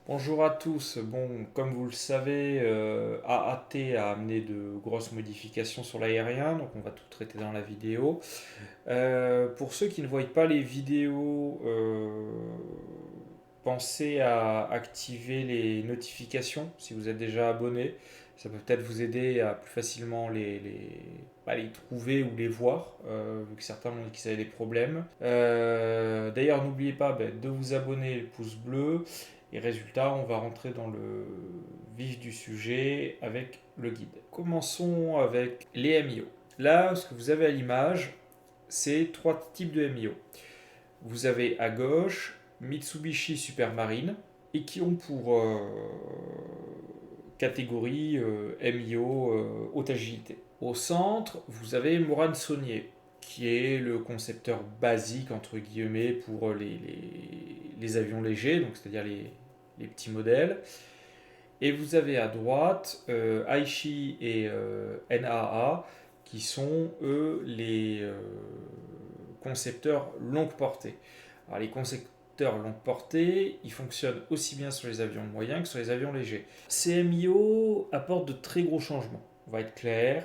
Bonjour à tous. Bon, comme vous le savez, AAT a amené de grosses modifications sur l'aérien, donc on va tout traiter dans la vidéo. Pour ceux qui ne voient pas les vidéos, pensez à activer les notifications si vous êtes déjà abonné. Ça peut peut-être vous aider à plus facilement les trouver ou les voir, vu que certains m'ont dit qu'ils avaient des problèmes. D'ailleurs, n'oubliez pas de vous abonner, le pouce bleu. Et résultat, on va rentrer dans le vif du sujet avec le guide. Commençons avec les MIO. Là, ce que vous avez à l'image, c'est trois types de MIO. Vous avez à gauche Mitsubishi Supermarine et qui ont pour catégorie MIO haute agilité. Au centre, vous avez Morane Saunier qui est le concepteur basique entre guillemets pour les avions légers, donc c'est-à-dire les petits modèles. Et vous avez à droite Aichi et NAA qui sont eux les concepteurs longue portée. Alors les concepteurs longue portée, ils fonctionnent aussi bien sur les avions moyens que sur les avions légers. CMIO apporte de très gros changements, on va être clair.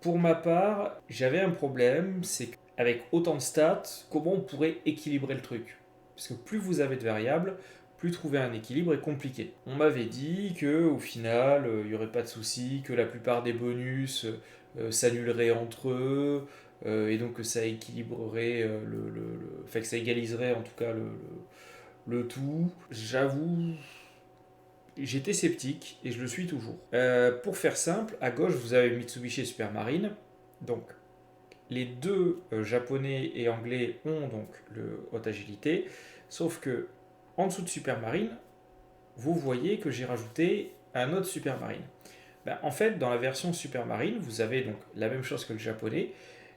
Pour ma part, j'avais un problème, c'est qu'avec autant de stats, comment on pourrait équilibrer le truc? Parce que plus vous avez de variables, plus trouver un équilibre est compliqué. On m'avait dit que au final, il n'y aurait pas de souci, que la plupart des bonus s'annuleraient entre eux, et donc que ça équilibrerait enfin que ça égaliserait en tout cas le tout. J'avoue, j'étais sceptique et je le suis toujours. Pour faire simple, à gauche vous avez Mitsubishi Supermarine, donc les deux japonais et anglais ont donc le haute agilité, sauf que en dessous de Supermarine, vous voyez que j'ai rajouté un autre Supermarine. En fait, dans la version Supermarine, vous avez donc la même chose que le japonais,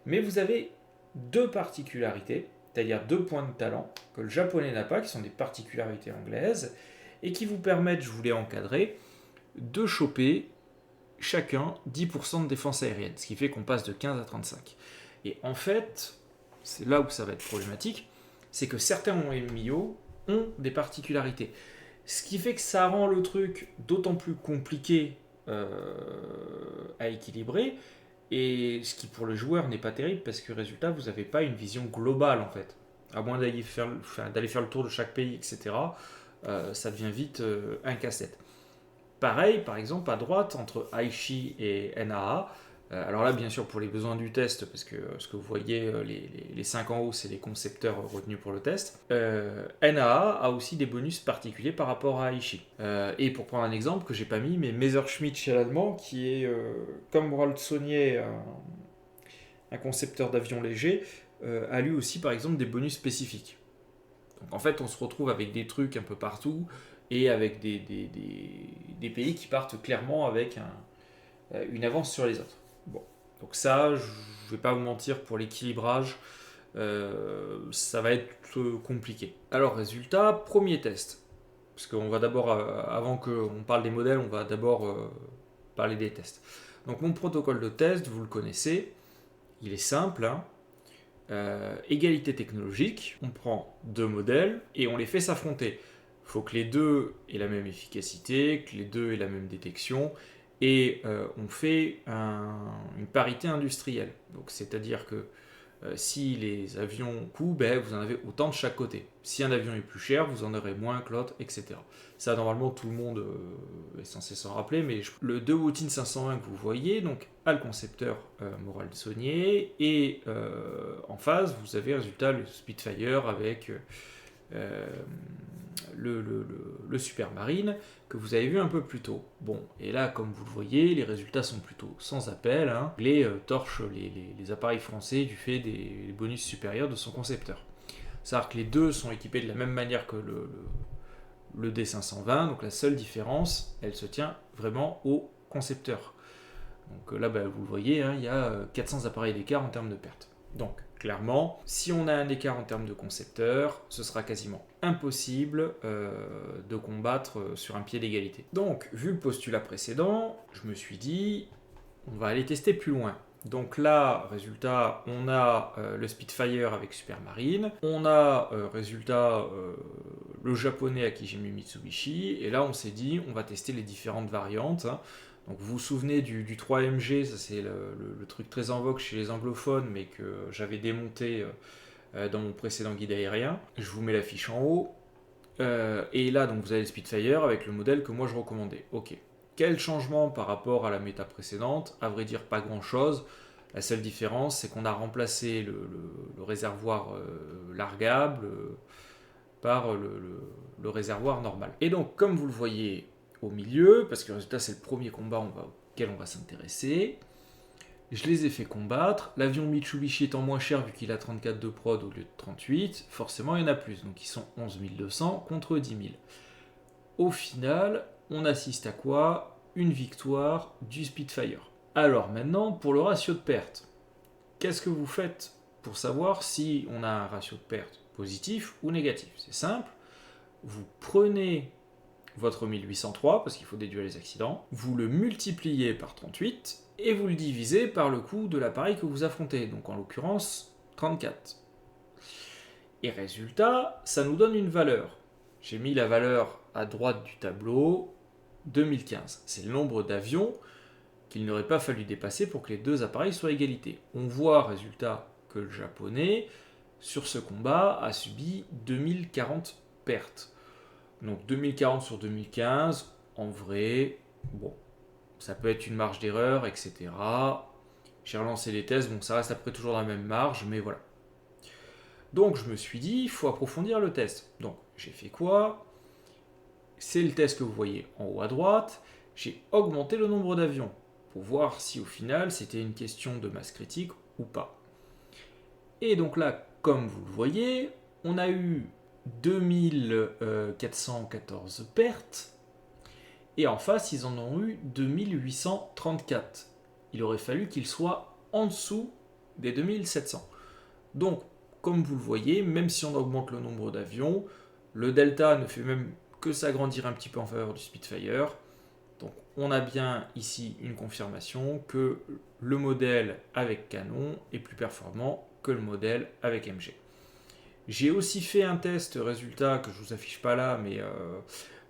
mais vous avez deux particularités, c'est-à-dire deux points de talent que le japonais n'a pas, qui sont des particularités anglaises, et qui vous permettent, je vous l'ai encadré, de choper chacun 10% de défense aérienne, ce qui fait qu'on passe de 15 à 35. Et en fait, c'est là où ça va être problématique, c'est que certains MIO ont des particularités. Ce qui fait que ça rend le truc d'autant plus compliqué à équilibrer, et ce qui pour le joueur n'est pas terrible parce que résultat vous n'avez pas une vision globale en fait. À moins d'aller faire le tour de chaque pays, etc., ça devient vite un casse-tête. Pareil, par exemple, à droite, entre Aichi et NAA, alors là, bien sûr, pour les besoins du test, parce que ce que vous voyez, les 5 en haut, c'est les concepteurs retenus pour le test, NAA a aussi des bonus particuliers par rapport à Aichi. Et pour prendre un exemple que j'ai pas mis, mais Messerschmitt chez l'allemand, qui est, comme Roald Saunier, un concepteur d'avions légers, a lui aussi, par exemple, des bonus spécifiques. Donc en fait, on se retrouve avec des trucs un peu partout, et avec des pays qui partent clairement avec une avance sur les autres. Bon, donc ça, je ne vais pas vous mentir, pour l'équilibrage, ça va être compliqué. Alors, résultat, premier test. Parce qu'on va d'abord, avant qu'on parle des modèles, on va d'abord parler des tests. Donc, mon protocole de test, vous le connaissez, il est simple. Hein. Égalité technologique, on prend deux modèles et on les fait s'affronter. Il faut que les deux aient la même efficacité, que les deux aient la même détection, et on fait une parité industrielle. Donc c'est-à-dire que si les avions coûtent, vous en avez autant de chaque côté. Si un avion est plus cher, vous en aurez moins que l'autre, etc. Ça, normalement, tout le monde est censé s'en rappeler, mais le 2 Wotin 520 que vous voyez, donc, a le concepteur Morald Saunier, et en face, vous avez, résultat, le Spitfire avec euh, le Supermarine que vous avez vu un peu plus tôt. Bon, et là, comme vous le voyez, les résultats sont plutôt sans appel. Hein. Les torche les appareils français du fait des bonus supérieurs de son concepteur. C'est-à-dire que les deux sont équipés de la même manière que le D520, donc la seule différence, elle se tient vraiment au concepteur. Donc là, vous le voyez, hein, il y a 400 appareils d'écart en termes de perte. Donc, clairement, si on a un écart en termes de concepteur, ce sera quasiment impossible de combattre sur un pied d'égalité. Donc, vu le postulat précédent, je me suis dit, on va aller tester plus loin. Donc là, résultat, on a le Spitfire avec Supermarine, on a résultat le japonais Akijimi Mitsubishi, et là on s'est dit on va tester les différentes variantes. Donc vous vous souvenez du 3MG, ça c'est le truc très en vogue chez les anglophones, mais que j'avais démonté dans mon précédent guide aérien. Je vous mets la fiche en haut. Et là donc vous avez le Spitfire avec le modèle que moi je recommandais. Ok. Quel changement par rapport à la méta précédente? À vrai dire, pas grand chose. La seule différence, c'est qu'on a remplacé le réservoir largable par le réservoir normal. Et donc, comme vous le voyez au milieu, parce que le résultat, c'est le premier combat auquel on va s'intéresser, je les ai fait combattre. L'avion Mitsubishi étant moins cher, vu qu'il a 34 de prod au lieu de 38, forcément, il y en a plus. Donc, ils sont 11 200 contre 10 000. Au final, on assiste à quoi? Une victoire du Spitfire. Alors maintenant, pour le ratio de perte, qu'est-ce que vous faites pour savoir si on a un ratio de perte positif ou négatif? C'est simple, vous prenez votre 1803, parce qu'il faut déduire les accidents, vous le multipliez par 38, et vous le divisez par le coût de l'appareil que vous affrontez, donc en l'occurrence 34. Et résultat, ça nous donne une valeur. J'ai mis la valeur à droite du tableau, 2015. C'est le nombre d'avions qu'il n'aurait pas fallu dépasser pour que les deux appareils soient à égalité. On voit, résultat, que le japonais, sur ce combat, a subi 2040 pertes. Donc 2040 sur 2015, en vrai, bon, ça peut être une marge d'erreur, etc. J'ai relancé les tests, bon, ça reste après toujours dans la même marge, mais voilà. Donc je me suis dit, il faut approfondir le test. Donc j'ai fait quoi? C'est le test que vous voyez en haut à droite. J'ai augmenté le nombre d'avions pour voir si au final c'était une question de masse critique ou pas. Et donc là, comme vous le voyez, on a eu 2414 pertes et en face ils en ont eu 2834. Il aurait fallu qu'ils soient en dessous des 2700. Donc, comme vous le voyez, même si on augmente le nombre d'avions, le delta ne fait même que s'agrandir un petit peu en faveur du Spitfire. Donc on a bien ici une confirmation que le modèle avec canon est plus performant que le modèle avec MG. J'ai aussi fait un test résultat que je ne vous affiche pas là, mais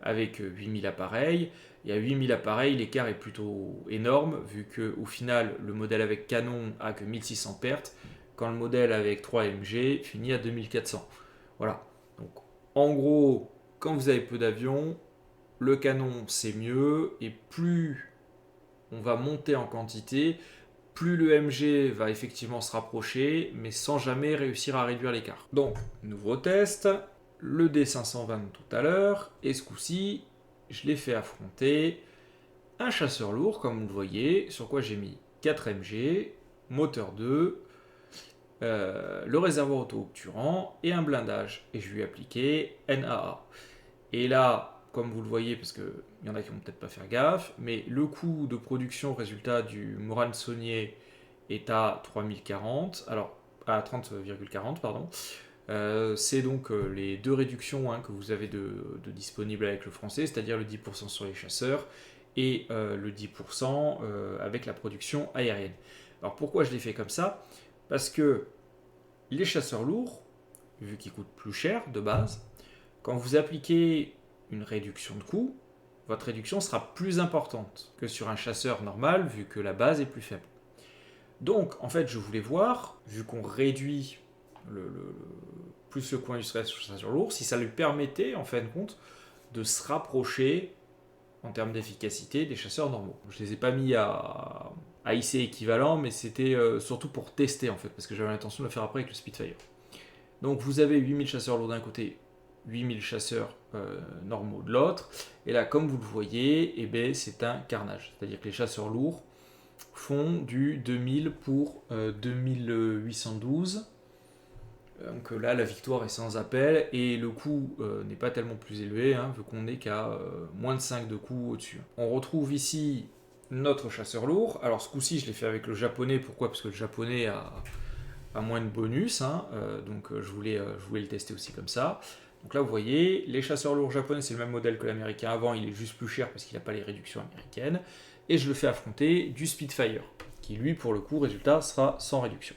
avec 8000 appareils. Et à 8000 appareils, l'écart est plutôt énorme, vu qu'au final, le modèle avec canon a que 1600 pertes, quand le modèle avec 3 MG finit à 2400. Voilà. Donc en gros, quand vous avez peu d'avions, le canon c'est mieux, et plus on va monter en quantité, plus le MG va effectivement se rapprocher, mais sans jamais réussir à réduire l'écart. Donc, nouveau test, le D520 tout à l'heure, et ce coup-ci, je l'ai fait affronter un chasseur lourd, comme vous le voyez, sur quoi j'ai mis 4 MG, moteur 2, le réservoir auto-obturant et un blindage. Et je lui ai appliqué NAA. Et là, comme vous le voyez, parce qu'il y en a qui vont peut-être pas faire gaffe, mais le coût de production résultat du Morane Saunier est à 3040, alors à 30,40 pardon. C'est donc les deux réductions que vous avez de disponibles avec le français, c'est-à-dire le 10% sur les chasseurs et le 10% avec la production aérienne. Alors pourquoi je l'ai fait comme ça? Parce que les chasseurs lourds, vu qu'ils coûtent plus cher de base, quand vous appliquez une réduction de coût, votre réduction sera plus importante que sur un chasseur normal, vu que la base est plus faible. Donc, en fait, je voulais voir, vu qu'on réduit plus le coût industriel sur le chasseur lourd, si ça lui permettait, en fin de compte, de se rapprocher, en termes d'efficacité, des chasseurs normaux. Je ne les ai pas mis à IC équivalent, mais c'était surtout pour tester, en fait, parce que j'avais l'intention de le faire après avec le Spitfire. Donc, vous avez 8000 chasseurs lourds d'un côté, 8000 chasseurs normaux de l'autre. Et là, comme vous le voyez, eh ben, c'est un carnage. C'est-à-dire que les chasseurs lourds font du 2000 pour 2812. Donc là, la victoire est sans appel. Et le coût n'est pas tellement plus élevé, vu qu'on n'est qu'à moins de 5 de coût au-dessus. On retrouve ici notre chasseur lourd. Alors ce coup-ci, je l'ai fait avec le japonais. Pourquoi? Parce que le japonais a moins de bonus. Donc je voulais le tester aussi comme ça. Donc là, vous voyez, les chasseurs lourds japonais, c'est le même modèle que l'américain avant, il est juste plus cher parce qu'il n'a pas les réductions américaines. Et je le fais affronter du Spitfire, qui lui, pour le coup, résultat, sera sans réduction.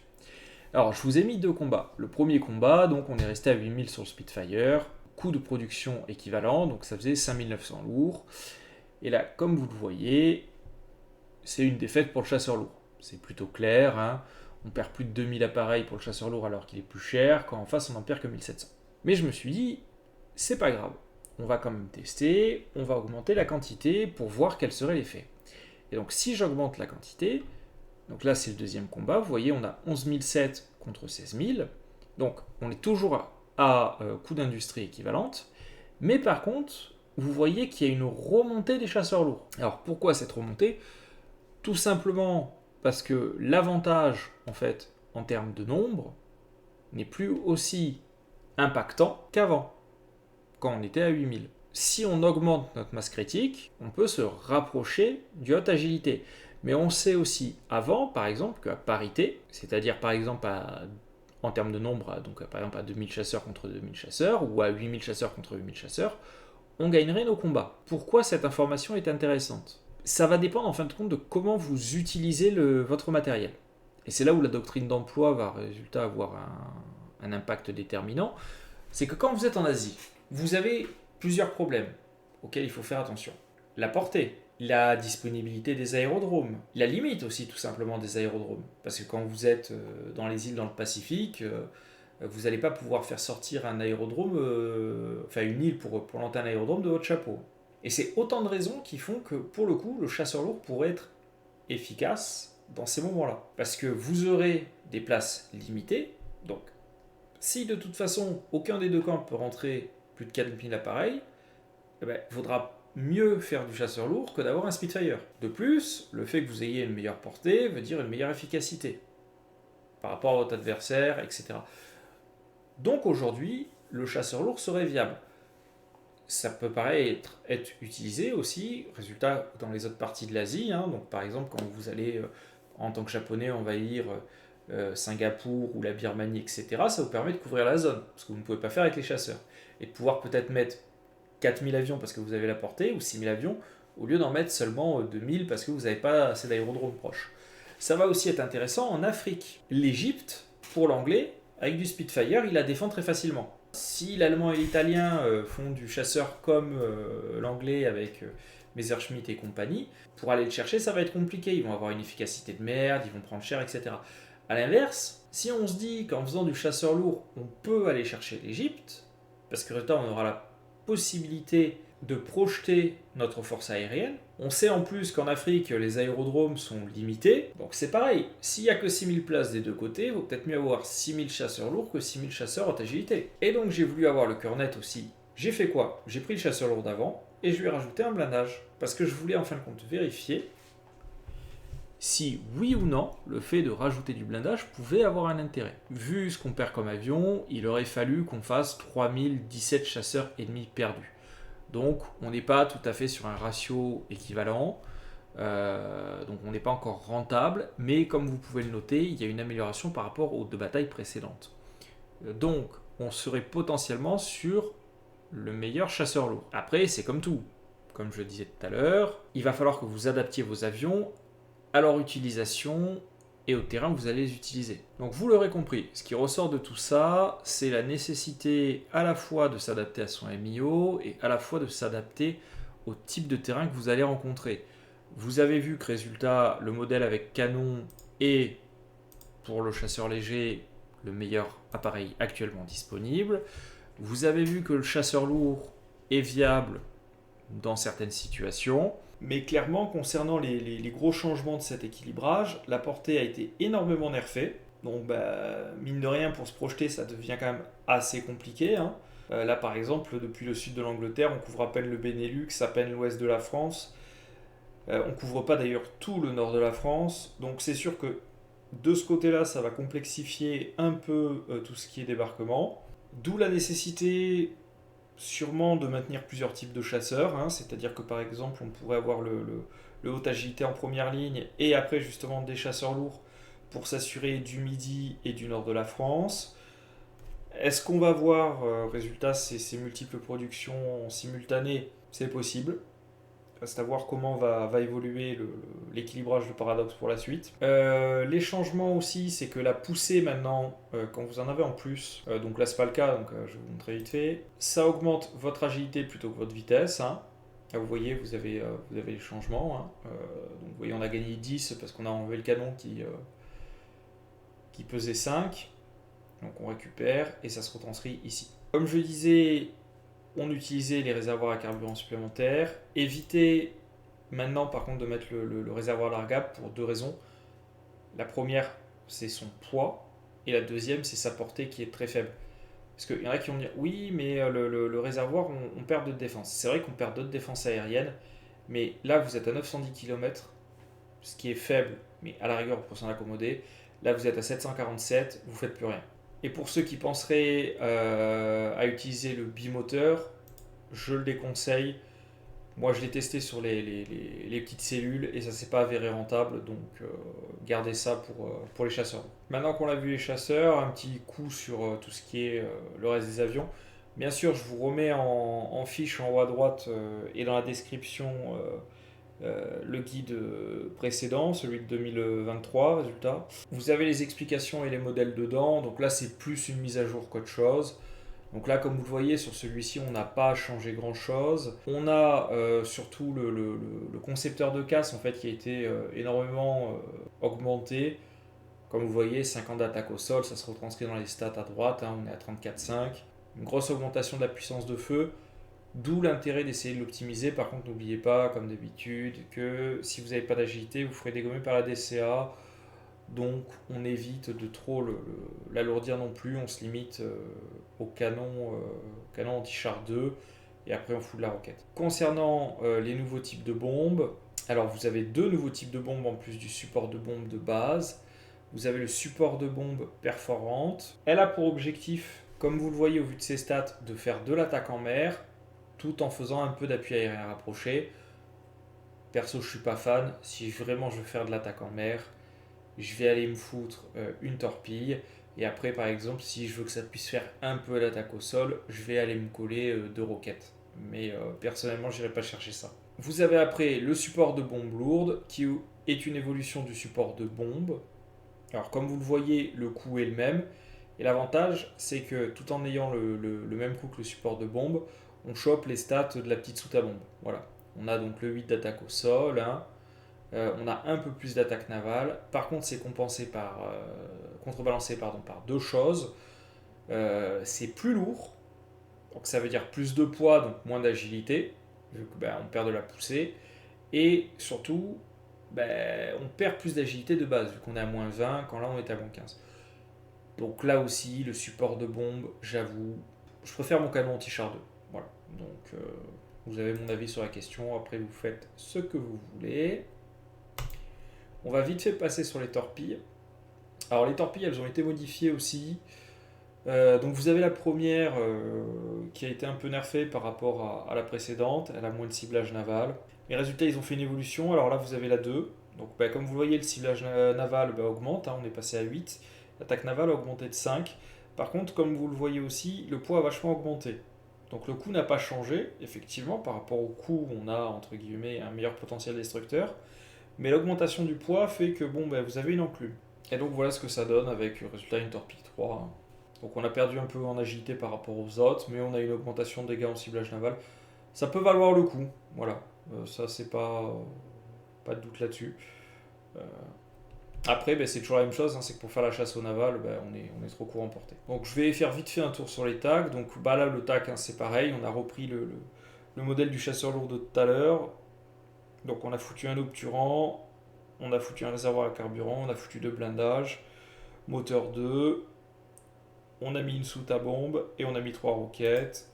Alors, je vous ai mis deux combats. Le premier combat, donc on est resté à 8000 sur le Spitfire. coût de production équivalent, donc ça faisait 5900 lourds. Et là, comme vous le voyez, c'est une défaite pour le chasseur lourd. C'est plutôt clair, hein. On perd plus de 2000 appareils pour le chasseur lourd alors qu'il est plus cher, quand en face on en perd que 1700. Mais je me suis dit, c'est pas grave, on va quand même tester, on va augmenter la quantité pour voir quel serait l'effet. Et donc si j'augmente la quantité, donc là c'est le deuxième combat, vous voyez on a 11 007 contre 16 000, donc on est toujours à coût d'industrie équivalente, mais par contre, vous voyez qu'il y a une remontée des chasseurs lourds. Alors pourquoi cette remontée ? Tout simplement parce que l'avantage, en fait, en termes de nombre, n'est plus aussi impactant qu'avant, quand on était à 8000. Si on augmente notre masse critique, on peut se rapprocher du haute agilité. Mais on sait aussi avant, par exemple, qu'à parité, c'est-à-dire par exemple en termes de nombre, donc par exemple à 2000 chasseurs contre 2000 chasseurs, ou à 8000 chasseurs contre 8000 chasseurs, on gagnerait nos combats. Pourquoi cette information est intéressante ? Ça va dépendre en fin de compte de comment vous utilisez votre matériel. Et c'est là où la doctrine d'emploi va résultat avoir un impact déterminant. C'est que quand vous êtes en Asie, vous avez plusieurs problèmes auxquels il faut faire attention. La portée, la disponibilité des aérodromes, la limite aussi tout simplement des aérodromes. Parce que quand vous êtes dans les îles dans le Pacifique, vous n'allez pas pouvoir faire sortir un aérodrome, une île pour planter un aérodrome de votre chapeau. Et c'est autant de raisons qui font que, pour le coup, le chasseur lourd pourrait être efficace dans ces moments-là. Parce que vous aurez des places limitées, donc si de toute façon aucun des deux camps peut rentrer plus de 4000 appareils, il vaudra mieux faire du chasseur lourd que d'avoir un Spitfire. De plus, le fait que vous ayez une meilleure portée veut dire une meilleure efficacité par rapport à votre adversaire, etc. Donc aujourd'hui, le chasseur lourd serait viable. Ça peut paraître être utilisé aussi, résultat, dans les autres parties de l'Asie. Donc par exemple, quand vous allez, en tant que japonais, envahir Singapour ou la Birmanie, etc., ça vous permet de couvrir la zone, ce que vous ne pouvez pas faire avec les chasseurs. Et de pouvoir peut-être mettre 4000 avions parce que vous avez la portée, ou 6000 avions, au lieu d'en mettre seulement 2000 parce que vous n'avez pas assez d'aérodromes proches. Ça va aussi être intéressant en Afrique. L'Égypte, pour l'anglais, avec du Spitfire, il la défend très facilement. Si l'allemand et l'italien font du chasseur comme l'anglais avec Messerschmitt et compagnie, pour aller le chercher, ça va être compliqué. Ils vont avoir une efficacité de merde, ils vont prendre cher, etc. A l'inverse, si on se dit qu'en faisant du chasseur lourd, on peut aller chercher l'Égypte, parce que résultat, on aura la possibilité de projeter notre force aérienne. On sait en plus qu'en Afrique, les aérodromes sont limités. Donc c'est pareil, s'il n'y a que 6000 places des deux côtés, il vaut peut-être mieux avoir 6000 chasseurs lourds que 6000 chasseurs haute agilité. Et donc j'ai voulu avoir le cœur net aussi. J'ai fait quoi ? J'ai pris le chasseur lourd d'avant et je lui ai rajouté un blindage. Parce que je voulais en fin de compte vérifier si oui ou non le fait de rajouter du blindage pouvait avoir un intérêt. Vu ce qu'on perd comme avion, il aurait fallu qu'on fasse 3017 chasseurs ennemis perdus. Donc on n'est pas tout à fait sur un ratio équivalent, donc on n'est pas encore rentable, mais comme vous pouvez le noter, il y a une amélioration par rapport aux deux batailles précédentes. Donc on serait potentiellement sur le meilleur chasseur lourd. Après c'est comme tout, comme je le disais tout à l'heure, il va falloir que vous adaptiez vos avions à leur utilisation et au terrain que vous allez les utiliser. Donc vous l'aurez compris, ce qui ressort de tout ça, c'est la nécessité à la fois de s'adapter à son MIO et à la fois de s'adapter au type de terrain que vous allez rencontrer. Vous avez vu que résultat, le modèle avec canon est, pour le chasseur léger, le meilleur appareil actuellement disponible. Vous avez vu que le chasseur lourd est viable dans certaines situations. Mais clairement, concernant les gros changements de cet équilibrage, la portée a été énormément nerfée. Donc, mine de rien, pour se projeter, ça devient quand même assez compliqué. Là, par exemple, depuis le sud de l'Angleterre, on couvre à peine le Benelux, à peine l'ouest de la France. On ne couvre pas d'ailleurs tout le nord de la France. Donc, c'est sûr que de ce côté-là, ça va complexifier un peu tout ce qui est débarquement. D'où la nécessité sûrement de maintenir plusieurs types de chasseurs, c'est-à-dire que par exemple on pourrait avoir le haute agilité en première ligne et après justement des chasseurs lourds pour s'assurer du midi et du nord de la France. Est-ce qu'on va voir résultat ces multiples productions en simultané ? C'est possible. Reste à voir comment va évoluer l'équilibrage de paradoxe pour la suite. Les changements aussi, c'est que la poussée maintenant, quand vous en avez en plus, donc là c'est pas le cas, donc je vais vous montrer vite fait, ça augmente votre agilité plutôt que votre vitesse. Hein. Là, vous voyez, vous avez les changements. Hein. Donc vous voyez, on a gagné 10 parce qu'on a enlevé le canon qui pesait 5. Donc on récupère et ça se retranscrit ici. Comme je disais, on utilisait les réservoirs à carburant supplémentaires. Évitez maintenant par contre de mettre le réservoir largable pour 2 raisons. La première, c'est son poids. Et la deuxième, c'est sa portée qui est très faible. Parce qu'il y en a qui vont dire oui, mais le réservoir, on perd de défense. C'est vrai qu'on perd de défense aérienne, mais là vous êtes à 910 km, ce qui est faible, mais à la rigueur, pour s'en accommoder. Là vous êtes à 747, vous ne faites plus rien. Et pour ceux qui penseraient à utiliser le bimoteur, je le déconseille. Moi, je l'ai testé sur les petites cellules et ça s'est pas avéré rentable, donc gardez ça pour les chasseurs. Maintenant qu'on a vu les chasseurs, un petit coup sur tout ce qui est le reste des avions. Bien sûr, je vous remets en fiche en haut à droite et dans la description le guide précédent, celui de 2023, résultat. Vous avez les explications et les modèles dedans, donc là c'est plus une mise à jour qu'autre chose. Donc là, comme vous le voyez, sur celui-ci, on n'a pas changé grand-chose. On a surtout le concepteur de casse en fait, qui a été énormément augmenté. Comme vous voyez, 50 d'attaque au sol, ça se retranscrit dans les stats à droite, hein, on est à 34,5. Une grosse augmentation de la puissance de feu, d'où l'intérêt d'essayer de l'optimiser. Par contre, n'oubliez pas, comme d'habitude, que si vous n'avez pas d'agilité, vous ferez dégommer par la DCA. Donc on évite de trop l'alourdir non plus, on se limite au canon anti-char 2 et après on fout de la roquette. Concernant les nouveaux types de bombes, alors vous avez 2 nouveaux types de bombes en plus du support de bombe de base. Vous avez le support de bombe perforante. Elle a pour objectif, comme vous le voyez au vu de ses stats, de faire de l'attaque en mer tout en faisant un peu d'appui aérien rapproché. Perso, je suis pas fan. Si vraiment je veux faire de l'attaque en mer, je vais aller me foutre une torpille. Et après, par exemple, si je veux que ça puisse faire un peu l'attaque au sol, je vais aller me coller 2 roquettes. Mais personnellement, je n'irai pas chercher ça. Vous avez après le support de bombe lourde, qui est une évolution du support de bombe. Alors, comme vous le voyez, le coût est le même. Et l'avantage, c'est que tout en ayant le même coût que le support de bombe, on chope les stats de la petite soute à bombe. Voilà. On a donc le 8 d'attaque au sol, hein. On a un peu plus d'attaque navale. Par contre, c'est contrebalancé par 2 choses. C'est plus lourd, donc ça veut dire plus de poids, donc moins d'agilité, vu qu'on perd de la poussée. Et surtout, on perd plus d'agilité de base, vu qu'on est à moins 20, quand là on est à moins 15. Donc là aussi, le support de bombe, j'avoue, je préfère mon canon anti-char 2. Voilà. Donc vous avez mon avis sur la question. Après, vous faites ce que vous voulez. On va vite fait passer sur les torpilles. Alors les torpilles, elles ont été modifiées aussi. Donc vous avez la première qui a été un peu nerfée par rapport à la précédente. Elle a moins de ciblage naval. Les résultats, ils ont fait une évolution. Alors là, vous avez la 2. Donc comme vous voyez, le ciblage naval augmente. Hein, on est passé à 8. L'attaque navale a augmenté de 5. Par contre, comme vous le voyez aussi, le poids a vachement augmenté. Donc le coût n'a pas changé, effectivement, par rapport au coût, on a entre guillemets un meilleur potentiel destructeur. Mais l'augmentation du poids fait que vous avez une enclume. Et donc voilà ce que ça donne avec résultat une torpille 3. Donc on a perdu un peu en agilité par rapport aux autres, mais on a une augmentation de dégâts en ciblage naval. Ça peut valoir le coup, voilà. Ça c'est pas de doute là-dessus. Après c'est toujours la même chose, hein, c'est que pour faire la chasse au naval, on est trop court en portée. Donc je vais faire vite fait un tour sur les tags. Donc là le tag c'est pareil, on a repris le modèle du chasseur lourd de tout à l'heure. Donc on a foutu un obturant, on a foutu un réservoir à carburant, on a foutu 2 blindages, moteur 2, on a mis une soute à bombe et on a mis 3 roquettes.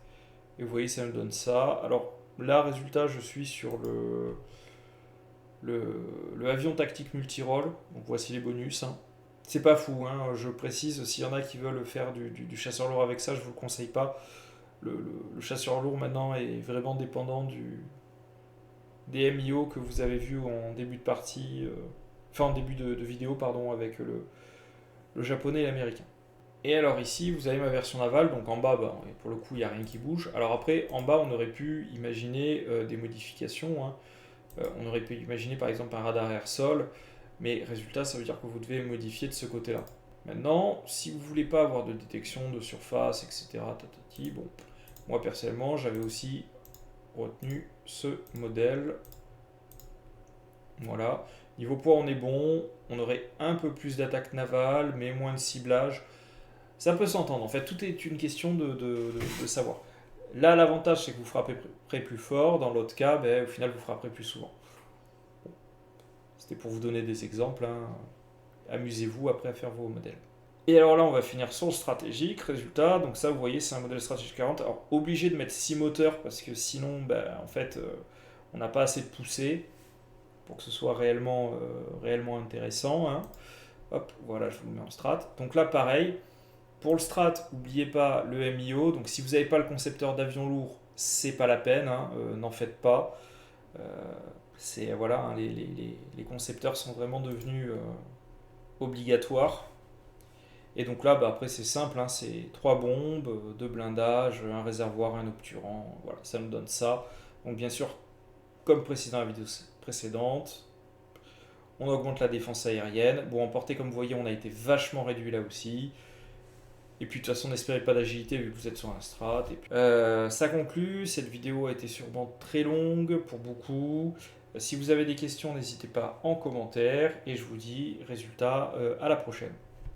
Et vous voyez, ça me donne ça. Alors là, résultat, je suis sur le avion tactique multirole. Donc voici les bonus. Hein. C'est pas fou, hein, je précise, s'il y en a qui veulent faire du chasseur lourd avec ça, je vous le conseille pas. Le chasseur lourd maintenant est vraiment dépendant des MIO que vous avez vu en début de partie, en début de vidéo, pardon, avec le japonais et l'américain. Et alors ici, vous avez ma version navale, donc en bas, bah, pour le coup, il n'y a rien qui bouge. Alors après, en bas, on aurait pu imaginer des modifications, hein. On aurait pu imaginer par exemple un radar air-sol, mais résultat, ça veut dire que vous devez modifier de ce côté-là. Maintenant, si vous voulez pas avoir de détection de surface, etc., tatati, bon, moi personnellement, j'avais aussi retenu ce modèle. Voilà. Niveau poids, on est bon. On aurait un peu plus d'attaque navale, mais moins de ciblage. Ça peut s'entendre. En fait, tout est une question de savoir. Là, l'avantage, c'est que vous frapperez plus fort. Dans l'autre cas, ben, au final, vous frapperez plus souvent. Bon, c'était pour vous donner des exemples, hein. Amusez-vous après à faire vos modèles. Et alors là, on va finir sur le stratégique. Résultat, donc ça, vous voyez, c'est un modèle stratégique 40. Alors, obligé de mettre 6 moteurs parce que sinon, ben, en fait, on n'a pas assez de poussée pour que ce soit réellement intéressant, hein. Hop, voilà, je vous le mets en strat. Donc là, pareil, pour le strat, n'oubliez pas le MIO. Donc si vous n'avez pas le concepteur d'avion lourd, c'est pas la peine, hein, n'en faites pas. Euh, voilà, hein, les concepteurs sont vraiment devenus obligatoires. Et donc là, bah, après, c'est simple, hein, c'est 3 bombes, 2 blindages, un réservoir, un obturant. Voilà, ça nous donne ça. Donc bien sûr, comme précédent la vidéo précédente, on augmente la défense aérienne. Bon, en portée, comme vous voyez, on a été vachement réduit là aussi. Et puis de toute façon, n'espérez pas d'agilité vu que vous êtes sur un strat. Et puis, ça conclut. Cette vidéo a été sûrement très longue pour beaucoup. Si vous avez des questions, n'hésitez pas en commentaire. Et je vous dis, résultat, à la prochaine.